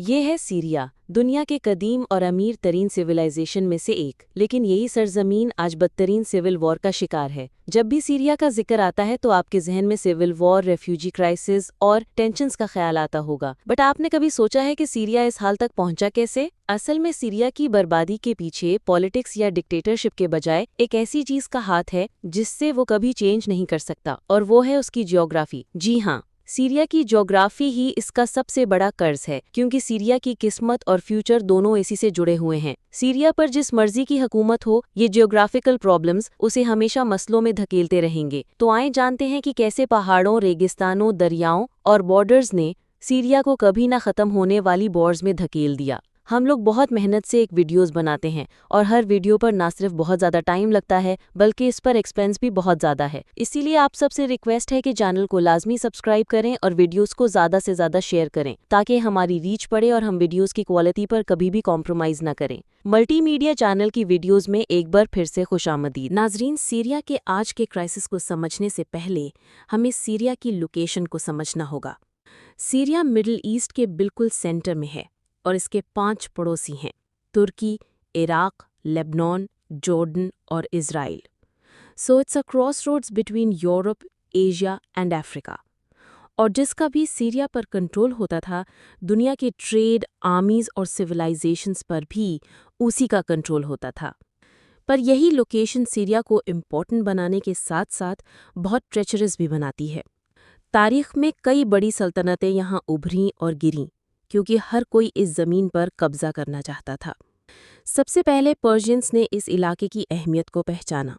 ये है सीरिया, दुनिया के कदीम और अमीर तरीन सिविलाइजेशन में से एक। लेकिन यही सरजमीन आज बदतरीन सिविल वॉर का शिकार है। जब भी सीरिया का जिक्र आता है तो आपके जहन में सिविल वॉर, रेफ्यूजी क्राइसिस और टेंशन्स का ख्याल आता होगा। बट आपने कभी सोचा है कि सीरिया इस हाल तक पहुंचा कैसे? असल में सीरिया की बर्बादी के पीछे पॉलिटिक्स या डिक्टेटरशिप के बजाय एक ऐसी चीज का हाथ है जिससे वो कभी चेंज नहीं कर सकता, और वो है उसकी जियोग्राफी। जी हाँ, सीरिया की ज्योग्राफी ही इसका सबसे बड़ा कर्ज है, क्योंकि सीरिया की किस्मत और फ्यूचर दोनों इसी से जुड़े हुए हैं। सीरिया पर जिस मर्जी की हुकूमत हो, ये जियोग्राफिकल प्रॉब्लम्स उसे हमेशा मसलों में धकेलते रहेंगे। तो आए जानते हैं कि कैसे पहाड़ों, रेगिस्तानों, दरियाओं और बॉर्डर्स ने सीरिया को कभी ना खत्म होने वाली वॉर्स में धकेल दिया। हम लोग बहुत मेहनत से एक वीडियोस बनाते हैं और हर वीडियो पर ना सिर्फ बहुत ज़्यादा टाइम लगता है बल्कि इस पर एक्सपेंस भी बहुत ज़्यादा है। इसीलिए आप सबसे रिक्वेस्ट है कि चैनल को लाजमी सब्सक्राइब करें और वीडियोस को ज़्यादा से ज़्यादा शेयर करें ताकि हमारी रीच बढ़े और हम वीडियोस की क्वालिटी पर कभी भी कॉम्प्रोमाइज़ न करें। मल्टीमीडिया चैनल की वीडियोस में एक बार फिर से खुशामदीद। नाजरीन, सीरिया के आज के क्राइसिस को समझने से पहले हमें सीरिया की लोकेशन को समझना होगा। सीरिया मिडिल ईस्ट के बिल्कुल सेंटर में है और इसके 5 पड़ोसी हैं: तुर्की, इराक, लेबनान, जॉर्डन और Israel. So it's a crossroads between Europe, Asia and Africa. और जिसका भी सीरिया पर कंट्रोल होता था, दुनिया के ट्रेड, आर्मीज और सिविलाइजेशंस पर भी उसी का कंट्रोल होता था। पर यही लोकेशन सीरिया को इम्पोर्टेंट बनाने के साथ साथ बहुत ट्रेचरस भी बनाती है। तारीख में कई बड़ी सल्तनतें यहाँ उभरीं और गिरीं, क्योंकि हर कोई इस ज़मीन पर कब्जा करना चाहता था। सबसे पहले पर्शियंस ने इस इलाके की अहमियत को पहचाना।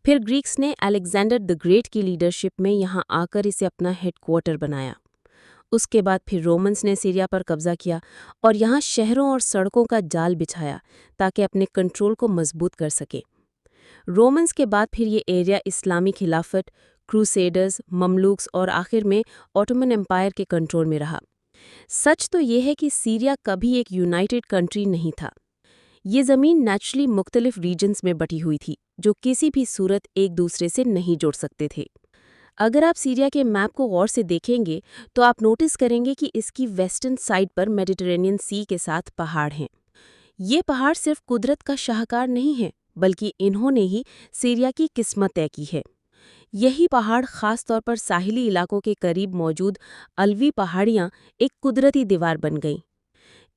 फिर ग्रीक्स ने अलेक्जेंडर द ग्रेट की लीडरशिप में यहाँ आकर इसे अपना हेडक्वार्टर बनाया। उसके बाद फिर रोमन्स ने सीरिया पर कब्जा किया और यहाँ शहरों और सड़कों का जाल बिछाया ताकि अपने कंट्रोल को मजबूत कर सके। रोमन्स के बाद फिर ये एरिया इस्लामी खिलाफत, क्रूसेडर्स, ममलूक्स और आखिर में ऑटोमन एम्पायर के कंट्रोल में रहा। सच तो ये है कि सीरिया कभी एक यूनाइटेड कंट्री नहीं था। ये ज़मीन नेचुरली मुख्तलिफ रीजन्स में बटी हुई थी, जो किसी भी सूरत एक दूसरे से नहीं जुड़ सकते थे। अगर आप सीरिया के मैप को गौर से देखेंगे तो आप नोटिस करेंगे कि इसकी वेस्टर्न साइड पर मेडिटरेनियन सी के साथ पहाड़ हैं। ये पहाड़ सिर्फ कुदरत का शाहकार नहीं है, बल्कि इन्होंने ही सीरिया की किस्मत तय की है। यही पहाड़ खास तौर पर साहिली इलाकों के करीब मौजूद अलवी पहाड़ियाँ एक कुदरती दीवार बन गईं।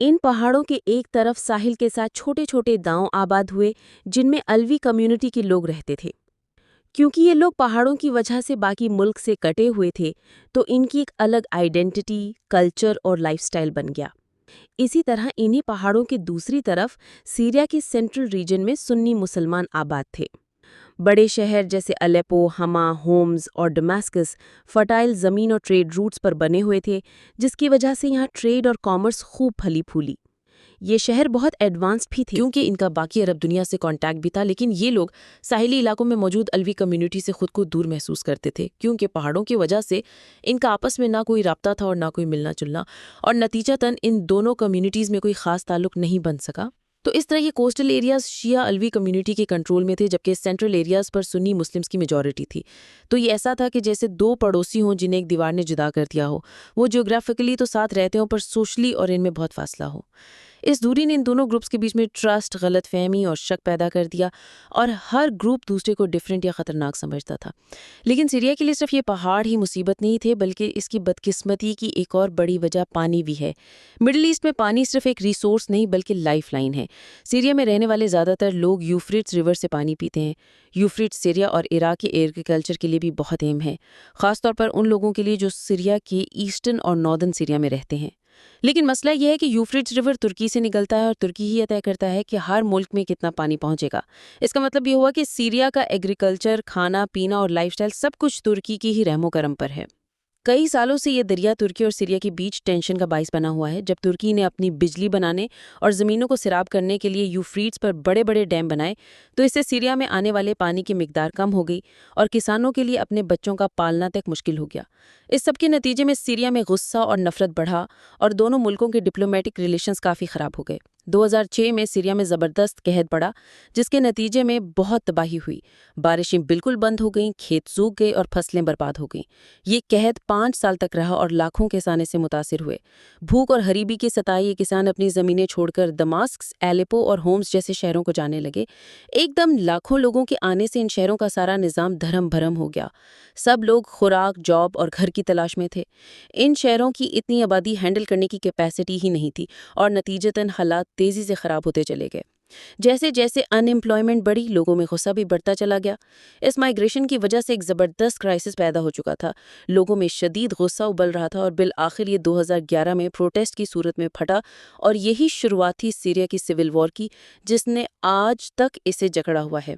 इन पहाड़ों के एक तरफ साहिल के साथ छोटे छोटे गांव आबाद हुए, जिनमें अलवी कम्युनिटी के लोग रहते थे। क्योंकि ये लोग पहाड़ों की वजह से बाकी मुल्क से कटे हुए थे, तो इनकी एक अलग आइडेंटिटी, कल्चर और लाइफस्टाइल बन गया। इसी तरह इन्हीं पहाड़ों के दूसरी तरफ सीरिया के सेंट्रल रीजन में सुन्नी मुसलमान आबाद थे। बड़े शहर जैसे अलेपो, हमा, होम्स और डमास्कस फर्टाइल ज़मीन और ट्रेड रूट्स पर बने हुए थे, जिसकी वजह से यहाँ ट्रेड और कॉमर्स खूब फली फूली। ये शहर बहुत एडवांस्ड भी थे क्योंकि इनका बाकी अरब दुनिया से कांटेक्ट भी था, लेकिन ये लोग साहिली इलाकों में मौजूद अलवी कम्युनिटी से खुद को दूर महसूस करते थे, क्योंकि पहाड़ों की वजह से इनका आपस में ना कोई राब्ता था और ना कोई मिलना जुलना, और नतीजतन इन दोनों कम्युनिटीज़ में कोई ख़ास ताल्लुक नहीं बन सका। तो इस तरह ये कोस्टल एरियाज शिया अलवी कम्युनिटी के कंट्रोल में थे, जबकि सेंट्रल एरियाज पर सुन्नी मुस्लिम्स की मेजॉरिटी थी। तो ये ऐसा था कि जैसे 2 पड़ोसी हों जिन्हें एक दीवार ने जुदा कर दिया हो। वो ज्योग्राफिकली तो साथ रहते हों, पर सोशली और इनमें बहुत फासला हो। इस दूरी ने इन दोनों ग्रुप्स के बीच में ट्रस्ट, गलतफहमी और शक पैदा कर दिया, और हर ग्रुप दूसरे को डिफरेंट या ख़तरनाक समझता था। लेकिन सीरिया के लिए सिर्फ ये पहाड़ ही मुसीबत नहीं थे, बल्कि इसकी बदकिस्मती की एक और बड़ी वजह पानी भी है। मिडिल ईस्ट में पानी सिर्फ एक रिसोर्स नहीं बल्कि लाइफ लाइन है। सीरिया में रहने वाले ज़्यादातर लोग यूफ्रेट्स रिवर से पानी पीते हैं। यूफ्रेट्स सीरिया और इराक के एग्रीकल्चर के लिए भी बहुत अहम है, ख़ासतौर पर उन लोगों के लिए जो सीरिया के ईस्टर्न और नॉर्दर्न सीरिया में रहते हैं। लेकिन मसला यह है कि यूफ्रेट्स रिवर तुर्की से निकलता है और तुर्की ही तय करता है कि हर मुल्क में कितना पानी पहुंचेगा। इसका मतलब ये हुआ कि सीरिया का एग्रीकल्चर, खाना पीना और लाइफस्टाइल सब कुछ तुर्की की ही रहमो करम पर है। कई सालों से ये दरिया तुर्की और सीरिया के बीच टेंशन का बाइस बना हुआ है। जब तुर्की ने अपनी बिजली बनाने और ज़मीनों को सिराब करने के लिए यूफ्रेट्स पर बड़े बड़े डैम बनाए, तो इससे सीरिया में आने वाले पानी की मिकदार कम हो गई और किसानों के लिए अपने बच्चों का पालना तक मुश्किल हो गया। इस सब के नतीजे में सीरिया में गुस्सा और नफरत बढ़ा और दोनों मुल्कों के डिप्लोमेटिक रिलेशंस काफ़ी ख़राब हो गए। 2006 में सीरिया में ज़बरदस्त कहर पड़ा, जिसके नतीजे में बहुत तबाही हुई। बारिशें बिल्कुल बंद हो गईं, खेत सूख गए और फसलें बर्बाद हो गईं। ये कहर 5 साल तक रहा और लाखों किसान इससे मुतासिर हुए। भूख और गरीबी की सताए ये किसान अपनी ज़मीनें छोड़कर दमास्क, एलेपो और होम्स जैसे शहरों को जाने लगे। एकदम लाखों लोगों के आने से इन शहरों का सारा निज़ाम धर्म भरम हो गया। सब लोग खुराक, जॉब और घर की तलाश में थे। इन शहरों की इतनी आबादी हैंडल करने की कैपेसिटी ही नहीं थी और नतीजतन हालात तेज़ी से ख़राब होते चले गए। जैसे जैसे अनएम्प्लॉयमेंट बढ़ी, लोगों में गुस्सा भी बढ़ता चला गया। इस माइग्रेशन की वजह से एक ज़बरदस्त क्राइसिस पैदा हो चुका था। लोगों में शदीद गुस्सा उबल रहा था और बिल आखिर ये 2011 में प्रोटेस्ट की सूरत में फटा और यही शुरुआत थी सीरिया की सिविल वॉर की, जिसने आज तक इसे जकड़ा हुआ है।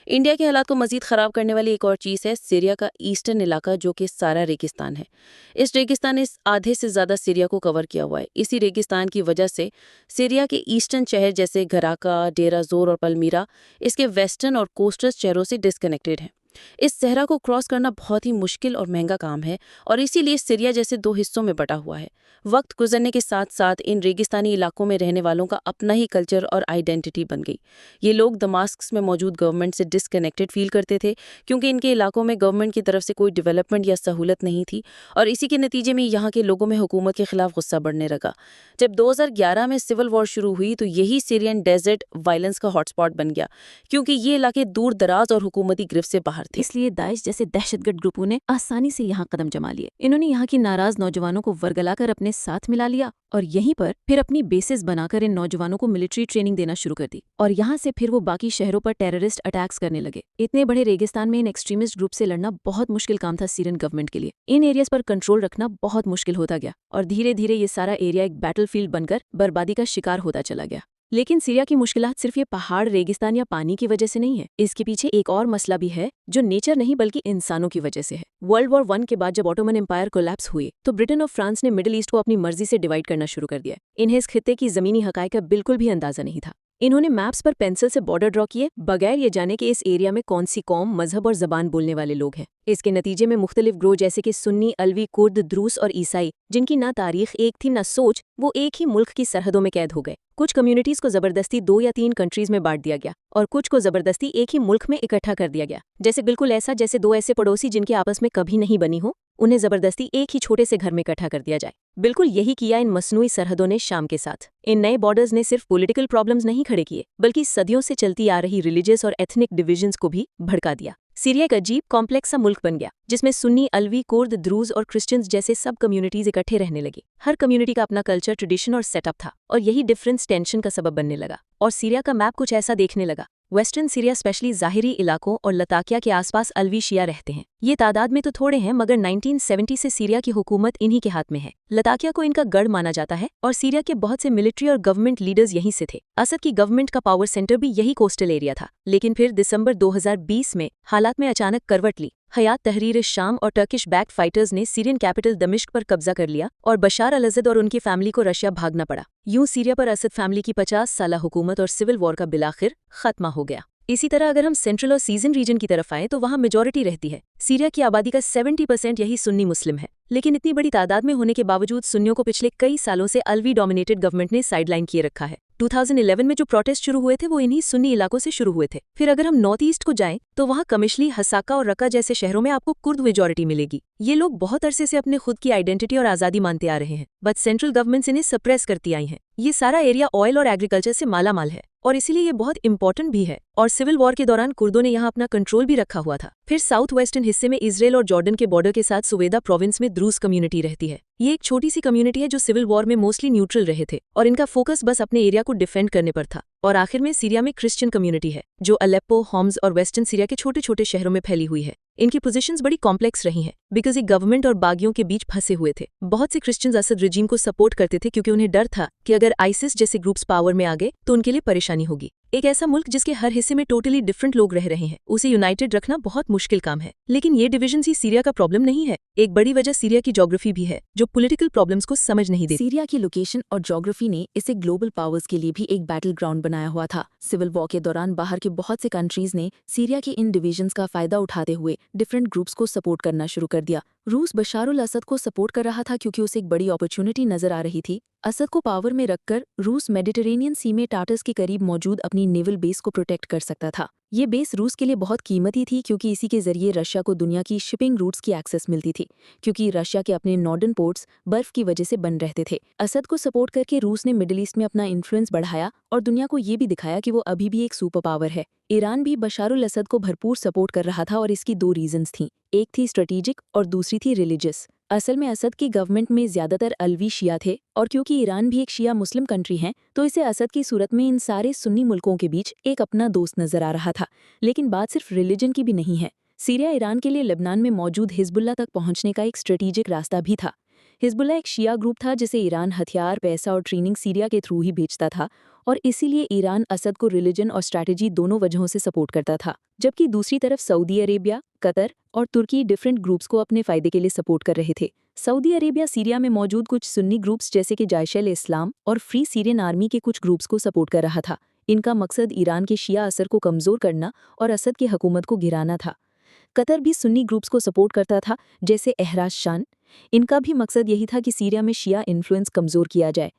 इंडिया के हालात को मजीद ख़राब करने वाली एक और चीज़ है सीरिया का ईस्टर्न इलाका, जो कि सारा रेगिस्तान है। इस रेगिस्तान ने इस आधे से ज़्यादा सीरिया को कवर किया हुआ है। इसी रेगिस्तान की वजह से सीरिया के ईस्टर्न शहर जैसे घराका, डेरा जोर और पलमीरा इसके वेस्टर्न और कोस्टल शहरों से डिस्कनेक्टेड हैं। इस सहरा को क्रॉस करना बहुत ही मुश्किल और महंगा काम है और इसीलिए सीरिया जैसे 2 हिस्सों में बटा हुआ है। वक्त गुजरने के साथ साथ इन रेगिस्तानी इलाकों में रहने वालों का अपना ही कल्चर और आइडेंटिटी बन गई। ये लोग दमास्क में मौजूद गवर्नमेंट से डिस्कनेक्टेड फील करते थे, क्योंकि इनके इलाकों में गवर्नमेंट की तरफ से कोई डेवलपमेंट या सहूलत नहीं थी और इसी के नतीजे में यहाँ के लोगों में हुकूमत के खिलाफ गुस्सा बढ़ने लगा। जब 2011 में सिविल वॉर शुरू हुई तो यही सीरियन डेजर्ट वायलेंस का हॉटस्पॉट बन गया, क्योंकि ये इलाके दूर दराज और हुकूमती गिरफ्त से बाहर थे। इसलिए दाइश जैसे दहशतगर्द ग्रुपों ने आसानी से यहाँ कदम जमा लिए। इन्होंने यहाँ की नाराज नौजवानों को वर्गलाकर अपने साथ मिला लिया और यहीं पर फिर अपनी बेसिस बनाकर इन नौजवानों को मिलिट्री ट्रेनिंग देना शुरू कर दी और यहाँ से फिर वो बाकी शहरों पर टेररिस्ट अटैक्स करने लगे। इतने बड़े रेगिस्तान में इन एक्सट्रीमिस्ट ग्रुप से लड़ना बहुत मुश्किल काम था सीरियन गवर्नमेंट के लिए। इन एरियाज पर कंट्रोल रखना बहुत मुश्किल होता गया और धीरे धीरे ये सारा एरिया एक बैटलफील्ड बनकर बर्बादी का शिकार होता चला गया। लेकिन सीरिया की मुश्किलात सिर्फ ये पहाड़, रेगिस्तान या पानी की वजह से नहीं है। इसके पीछे एक और मसला भी है जो नेचर नहीं बल्कि इंसानों की वजह से है। वर्ल्ड वॉर 1 के बाद जब ऑटोमन एम्पायर कोलैप्स हुए तो ब्रिटेन और फ्रांस ने मिडिल ईस्ट को अपनी मर्जी से डिवाइड करना शुरू कर दिया। इन्हें इस खित्ते की जमीनी हकायक का बिल्कुल भी अंदाजा नहीं था। इन्होंने मैप्स पर पेंसिल से बॉर्डर ड्रॉ किए, बगैर ये जाने कि इस एरिया में कौन सी कौम, मजहब और जबान बोलने वाले लोग हैं। इसके नतीजे में मुख्तलिफ ग्रोह जैसे कि सुन्नी, अलवी, कुर्द, द्रूस और ईसाई, जिनकी ना तारीख एक थी ना सोच, वो एक ही मुल्क की सरहदों में कैद हो गए। कुछ कम्युनिटीज को जबरदस्ती 2 या 3 कंट्रीज में बांट दिया गया और कुछ को जबरदस्ती एक ही मुल्क में इकट्ठा कर दिया गया। जैसे बिल्कुल ऐसा जैसे 2 ऐसे पड़ोसी जिनके आपस में कभी नहीं बनी हो, उन्हें जबरदस्ती एक ही छोटे से घर में इकट्ठा कर दिया जाए। बिल्कुल यही किया इन मसनूई सरहदों ने शाम के साथ। इन नए बॉर्डर्स ने सिर्फ पॉलिटिकल प्रॉब्लम्स नहीं खड़े किए, बल्कि सदियों से चलती आ रही रिलीजियस और एथनिक डिविजन्स को भी भड़का दिया। सीरिया एक अजीब कॉम्प्लेक्स सा मुल्क बन गया, जिसमें सुन्नी, अलवी, कुर्द, द्रूज और क्रिश्चियंस जैसे सब कम्युनिटीज इकट्ठे रहने लगी। हर कम्युनिटी का अपना कल्चर, ट्रेडिशन और सेटअप था और यही डिफरेंस टेंशन का सबब बनने लगा। और सीरिया का मैप कुछ ऐसा देखने लगा। वेस्टर्न सीरिया स्पेशली ज़ाहिरी इलाकों और लताकिया के आसपास अलवी शिया रहते हैं। ये तादाद में तो थोड़े हैं, मगर 1970 से सीरिया की हुकूमत इन्हीं के हाथ में है। लताकिया को इनका गढ़ माना जाता है और सीरिया के बहुत से मिलिट्री और गवर्नमेंट लीडर्स यहीं से थे। असद की गवर्नमेंट का पावर सेंटर भी यही कोस्टल एरिया था। लेकिन फिर दिसंबर 2020 में हालात में अचानक करवट ली। हयात तहरीर शाम और टर्किश बैक फाइटर्स ने सीरियन कैपिटल दमिश्क पर कब्जा कर लिया और बशार अल-असद और उनकी फैमिली को रशिया भागना पड़ा। यूं सीरिया पर असद फैमिली की 50 साला हुकूमत और सिविल वॉर का बिलाखिर खत्मा हो गया। इसी तरह अगर हम सेंट्रल और सीजन रीजन की तरफ आएं तो वहां मेजॉरिटी रहती है। सीरिया की आबादी का 70% यही सुन्नी मुस्लिम है। लेकिन इतनी बड़ी तादाद में होने के बावजूद सुन्नियों को पिछले कई सालों से अलवी डोमिनेटेड गवर्नमेंट ने साइडलाइन किए रखा है। 2011 में जो प्रोटेस्ट शुरू हुए थे वो इन्हीं सुन्नी इलाकों से शुरू हुए थे। फिर अगर हम नॉर्थ ईस्ट को जाएं तो वहां कमिशली, हसाका और रका जैसे शहरों में आपको कुर्द मेजॉरिटी मिलेगी। ये लोग बहुत अरसे से अपने खुद की आइडेंटिटी और आज़ादी मानते आ रहे हैं, बट सेंट्रल गवर्नमेंट्स इन्हें सप्रेस करती आई हैं। ये सारा एरिया ऑयल और एग्रीकल्चर से मालामाल है और इसीलिए ये बहुत इंपॉर्टेंट भी है। और सिविल वॉर के दौरान कुर्दों ने यहाँ अपना कंट्रोल भी रखा हुआ था। फिर साउथ वेस्टर्न हिस्से में इजराइल और जॉर्डन के बॉर्डर के साथ सुवेदा प्रोविंस में द्रूज कम्युनिटी रहती है। ये एक छोटी सी कम्युनिटी है जो सिविल वॉर में मोस्टली न्यूट्रल रहे थे और इनका फोकस बस अपने एरिया को डिफेंड करने पर था। और आखिर में सीरिया में क्रिश्चियन कम्युनिटी है जो अलेप्पो, होम्स और वेस्टर्न सीरिया के छोटे छोटे शहरों में फैली हुई है। इनकी पोजीशंस बड़ी कॉम्प्लेक्स रही हैं बिकॉज ये गवर्नमेंट और बागियों के बीच फंसे हुए थे। बहुत से क्रिश्चियंस असद रजीम को सपोर्ट करते थे क्योंकि उन्हें डर था कि अगर आइसिस जैसे ग्रुप्स पावर में आ गए तो उनके लिए परेशानी होगी। एक ऐसा मुल्क जिसके हर हिस्से में टोटली डिफरेंट लोग रह रहे हैं, उसे यूनाइटेड रखना बहुत मुश्किल काम है। लेकिन ये डिविजन्स ही सीरिया का प्रॉब्लम नहीं है। एक बड़ी वजह सीरिया की ज्योग्राफी भी है जो पॉलिटिकल प्रॉब्लम्स को समझ नहीं देती। सीरिया की लोकेशन और ज्योग्राफी ने इसे ग्लोबल पावर्स के लिए भी एक बैटल ग्राउंड बनाया हुआ था। सिविल वॉर के दौरान बाहर के बहुत से कंट्रीज ने सीरिया के इन डिविजन्स का फायदा उठाते हुए डिफरेंट ग्रुप्स को सपोर्ट करना शुरू कर दिया। रूस बशारुल असद को सपोर्ट कर रहा था क्योंकि उसे एक बड़ी अपॉर्चुनिटी नजर आ रही थी। असद को पावर में रखकर रूस मेडिटेरेनियन सी में टाटस के करीब मौजूद अपनी नेवल बेस को प्रोटेक्ट कर सकता था। ये बेस रूस के लिए बहुत कीमती थी क्योंकि इसी के जरिए रशिया को दुनिया की शिपिंग रूट्स की एक्सेस मिलती थी, क्योंकि रशिया के अपने नॉर्दर्न पोर्ट्स बर्फ की वजह से बंद रहते थे। असद को सपोर्ट करके रूस ने मिडिल ईस्ट में अपना इन्फ्लुएंस बढ़ाया और दुनिया को ये भी दिखाया कि वो अभी भी एक सुपर पावर है। ईरान भी बशारुल असद को भरपूर सपोर्ट कर रहा था और इसकी दो रीजंस थीं। एक थी स्ट्रेटेजिक और दूसरी थी रिलीजियस। असल में असद की गवर्नमेंट में ज्यादातर अलवी शिया थे और क्योंकि ईरान भी एक शिया मुस्लिम कंट्री है तो इसे असद की सूरत में इन सारे सुन्नी मुल्कों के बीच एक अपना दोस्त नजर आ रहा था। लेकिन बात सिर्फ रिलीजन की भी नहीं है। सीरिया ईरान के लिए लेबनान में मौजूद हिजबुल्लाह तक पहुंचने का एक स्ट्रेटेजिक रास्ता भी था। हिजबुल्लाह एक शिया ग्रुप था जिसे ईरान हथियार, पैसा और ट्रेनिंग सीरिया के थ्रू ही भेजता था और इसीलिए ईरान असद को रिलीजन और स्ट्रैटेजी दोनों वजहों से सपोर्ट करता था। जबकि दूसरी तरफ सऊदी अरेबिया, कतर और तुर्की डिफरेंट ग्रुप्स को अपने फायदे के लिए सपोर्ट कर रहे थे। सऊदी अरेबिया सीरिया में मौजूद कुछ सुन्नी ग्रुप्स जैसे कि जाइश-ए-इस्लाम और फ्री सीरियन आर्मी के कुछ ग्रुप्स को सपोर्ट कर रहा था। इनका मकसद ईरान के शिया असर को कमजोर करना और असद की हुकूमत को गिराना था। कतर भी सुन्नी ग्रुप्स को सपोर्ट करता था जैसे एहराज शान। इनका भी मकसद यही था कि सीरिया में शिया इन्फ्लुएंस कमजोर किया जाए।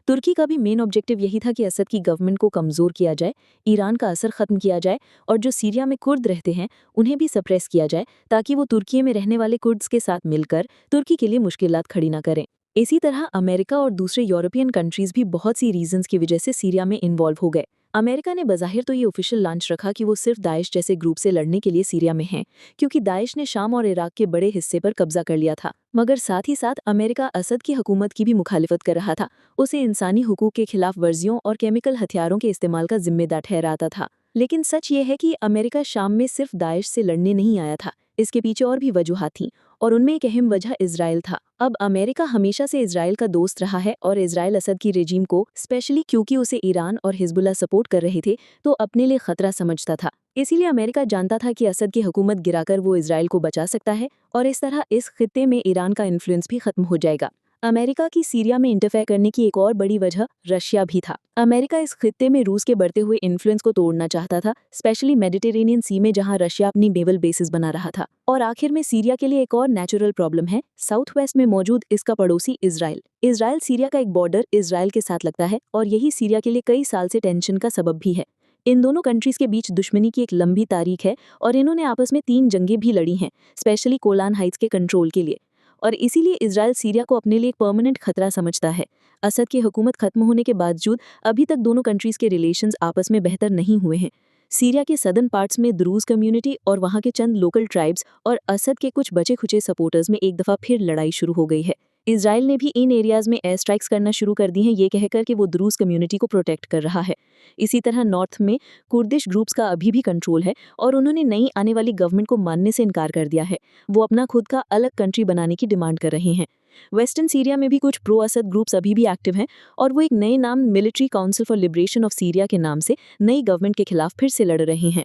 तुर्की का भी मेन ऑब्जेक्टिव यही था कि असद की गवर्नमेंट को कमजोर किया जाए, ईरान का असर खत्म किया जाए और जो सीरिया में कुर्द रहते हैं उन्हें भी सप्रेस किया जाए ताकि वो तुर्की में रहने वाले कुर्द्स के साथ मिलकर तुर्की के लिए मुश्किलात खड़ी न करें। इसी तरह अमेरिका और दूसरे यूरोपियन कंट्रीज भी बहुत सी रीजंस की वजह से सीरिया में इन्वॉल्व हो गए। अमेरिका ने बज़ाहिर तो ये ऑफिशियल लॉन्च रखा कि वो सिर्फ दाइश जैसे ग्रुप से लड़ने के लिए सीरिया में हैं, क्योंकि दाइश ने शाम और इराक के बड़े हिस्से पर कब्जा कर लिया था। मगर साथ ही साथ अमेरिका असद की हुकूमत की भी मुखालिफत कर रहा था। उसे इंसानी हुकूक के खिलाफ वर्जियों और केमिकल हथियारों के इस्तेमाल का जिम्मेदार ठहराता था। लेकिन सच ये है कि अमेरिका शाम में सिर्फ दाइश से लड़ने नहीं आया था। इसके पीछे और भी वजूहात थीं और उनमें एक अहम वजह इजराइल था। अब अमेरिका हमेशा से इजराइल का दोस्त रहा है और इजराइल असद की रेजीम को, स्पेशली क्योंकि उसे ईरान और हिजबुल्लाह सपोर्ट कर रहे थे, तो अपने लिए खतरा समझता था। इसीलिए अमेरिका जानता था कि असद की हुकूमत गिराकर वो इजराइल को बचा सकता है और इस तरह इस खित्ते में ईरान का इन्फ्लुएंस भी खत्म हो जाएगा। अमेरिका की सीरिया में इंटरफेयर करने की एक और बड़ी वजह रशिया भी था। अमेरिका इस खित्ते में रूस के बढ़ते हुए इन्फ्लुएंस को तोड़ना चाहता था, स्पेशली मेडिटेरेनियन सी में जहां रशिया अपनी नेवल बेसिस बना रहा था। और आखिर में सीरिया के लिए एक और नेचुरल प्रॉब्लम है, साउथ वेस्ट में मौजूद इसका पड़ोसी इजराइल। इजराइल सीरिया का एक बॉर्डर इजराइल के साथ लगता है और यही सीरिया के लिए कई साल से टेंशन का सबब भी है। इन दोनों कंट्रीज के बीच दुश्मनी की एक लंबी तारीख है और इन्होंने आपस में 3 जंगें भी लड़ी हैं, स्पेशली गोलान हाइट्स के कंट्रोल के लिए। और इसीलिए इजराइल सीरिया को अपने लिए एक परमानेंट खतरा समझता है। असद की हुकूमत खत्म होने के बावजूद अभी तक दोनों कंट्रीज के रिलेशंस आपस में बेहतर नहीं हुए हैं। सीरिया के सदर्न पार्ट्स में द्रूज कम्युनिटी और वहाँ के चंद लोकल ट्राइब्स और असद के कुछ बचे खुचे सपोर्टर्स में एक दफ़ा फिर लड़ाई शुरू हो गई है। इजराइल ने भी इन एरियाज में एयर स्ट्राइक्स करना शुरू कर दी हैं, ये कहकर कि वो द्रूज कम्युनिटी को प्रोटेक्ट कर रहा है। इसी तरह नॉर्थ में कुर्दिश ग्रुप्स का अभी भी कंट्रोल है और उन्होंने नई आने वाली गवर्नमेंट को मानने से इनकार कर दिया है। वो अपना खुद का अलग कंट्री बनाने की डिमांड कर रहे हैं। वेस्टर्न सीरिया में भी कुछ प्रो असद ग्रुप्स अभी भी एक्टिव हैं और वो एक नए नाम military council for liberation of Syria के नाम से नई गवर्नमेंट के खिलाफ फिर से लड़ रहे हैं।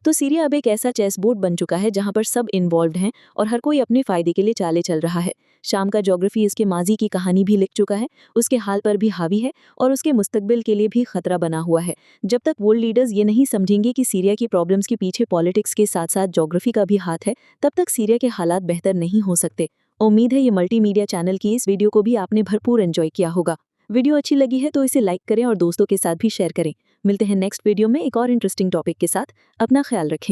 तो सीरिया अब एक ऐसा चेस बोर्ड बन चुका है जहां पर सब इन्वॉल्व्ड हैं और हर कोई अपने फायदे के लिए चाले चल रहा है। शाम का ज्योग्राफी इसके माजी की कहानी भी लिख चुका है, उसके हाल पर भी हावी है और उसके मुस्तकबिल के लिए भी खतरा बना हुआ है। जब तक वर्ल्ड लीडर्स ये नहीं समझेंगे कि सीरिया की प्रॉब्लम्स के पीछे पॉलिटिक्स के साथ साथ ज्योग्राफी का भी हाथ है, तब तक सीरिया के हालात बेहतर नहीं हो सकते। उम्मीद है ये मल्टीमीडिया चैनल की इस वीडियो को भी आपने भरपूर एंजॉय किया होगा। वीडियो अच्छी लगी है तो इसे लाइक करें और दोस्तों के साथ भी शेयर करें। मिलते हैं नेक्स्ट वीडियो में एक और इंटरेस्टिंग टॉपिक के साथ। अपना ख्याल रखें।